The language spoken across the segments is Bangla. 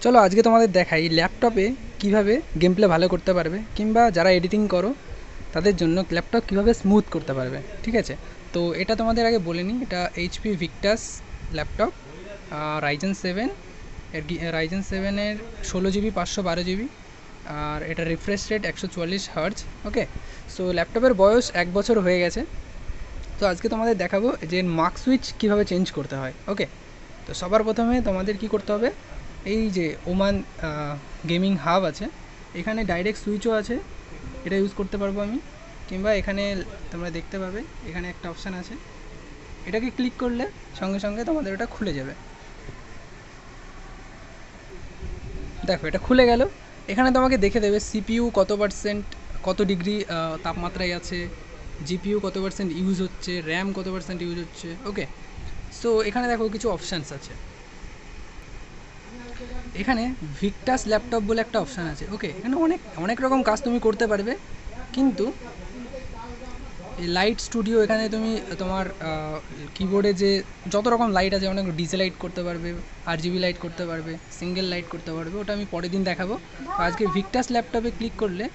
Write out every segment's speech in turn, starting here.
চলো আজকে তোমাদের দেখাই ল্যাপটপে কিভাবে গেম প্লে ভালো করতে পারবে, কিংবা যারা এডিটিং করো তাদের জন্য ল্যাপটপ কিভাবে স্মুথ করতে পারবে। ঠিক আছে, তো এটা তোমাদের আগে বলে নিই, এটা এইচপি ভিক্টাস ল্যাপটপ, রাইজেন 7 এর রাইজেন 7-এর 16 জিবি 512 জিবি, আর এটা রিফ্রেশ রেট 144 হার্জ। ওকে, সো ল্যাপটপের বয়স 1 বছর হয়ে গেছে। তো আজকে তোমাদের দেখাবো যে মার্ক সুইচ কীভাবে চেঞ্জ করতে হয়। ওকে, তো সবার প্রথমে তোমাদের কি করতে হবে, এই যে ওমান গেমিং হাব আছে, এখানে ডাইরেক্ট সুইচও আছে, এটা ইউজ করতে পারবো আমি, কিংবা এখানে তোমরা দেখতে পাবে এখানে একটা অপশান আছে, এটাকে ক্লিক করলে সঙ্গে সঙ্গে তোমাদের ওটা খুলে যাবে। দেখো এটা খুলে গেল। এখানে তোমাকে দেখে দেবে সিপিইউ কত পার্সেন্ট, কত ডিগ্রি তাপমাত্রায় আছে, জিপিইউ কত পার্সেন্ট ইউজ হচ্ছে, র্যাম কত পার্সেন্ট ইউজ হচ্ছে। ওকে, সো এখানে দেখো কিছু অপশানস আছে, এখানে ভিক্টাস ল্যাপটপ বলে একটা অপশান আছে। ওকে, এখানে অনেক অনেক রকম কাজ তুমি করতে পারবে, কিন্তু এই লাইট স্টুডিও, এখানে তুমি তোমার কিবোর্ডে যে যত রকম লাইট আছে, অনেক ডিজে লাইট করতে পারবে, RGB লাইট করতে পারবে, সিঙ্গেল লাইট করতে পারবে, ওটা আমি পরের দিন দেখাবো। তো আজকে ভিক্টাস ল্যাপটপে ক্লিক করলে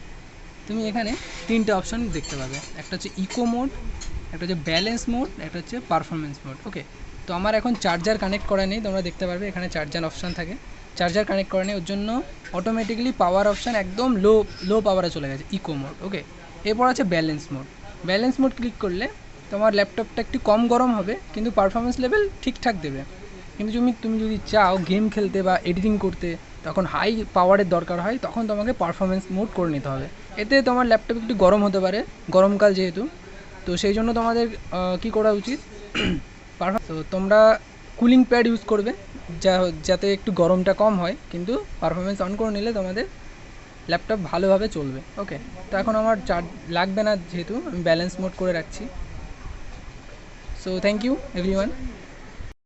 তুমি এখানে তিনটে অপশান দেখতে পাবে, একটা হচ্ছে ইকো মোড, একটা হচ্ছে ব্যালেন্স মোড, একটা হচ্ছে পারফরমেন্স মোড। ওকে, তো আমার এখন চার্জার কানেক্ট করা নেই, তোমরা দেখতে পারবে এখানে চার্জার অপশান থাকে, চার্জার কানেক্ট করা নেই, ওর জন্য অটোমেটিক্যালি পাওয়ার অপশান একদম লো পাওয়ারে চলে গেছে, ইকো মোড। ওকে, এরপর আছে balance mode. Balance mode click করলে তোমার ল্যাপটপটা একটু কম গরম হবে, কিন্তু পারফরমেন্স লেভেল ঠিকঠাক দেবে। কিন্তু তুমি যদি চাও গেম খেলতে বা এডিটিং করতে, তখন হাই পাওয়ারের দরকার হয়, তখন তোমাকে পারফরমেন্স মোড করে নিতে হবে। এতে তোমার ল্যাপটপ একটু গরম হতে পারে, গরমকাল যেহেতু, তো সেই জন্য তোমাদের কী করা উচিত, তো তোমরা কুলিং প্যাড ইউজ করবে, যাতে একটু গরমটা কম হয়, কিন্তু পারফরমেন্স অন করে নিলে তোমাদের ল্যাপটপ ভালোভাবে চলবে। ওকে, তো এখন আমার চার্জ লাগবে না, যেহেতু আমি ব্যালেন্স মোড করে রাখছি। So thank you everyone.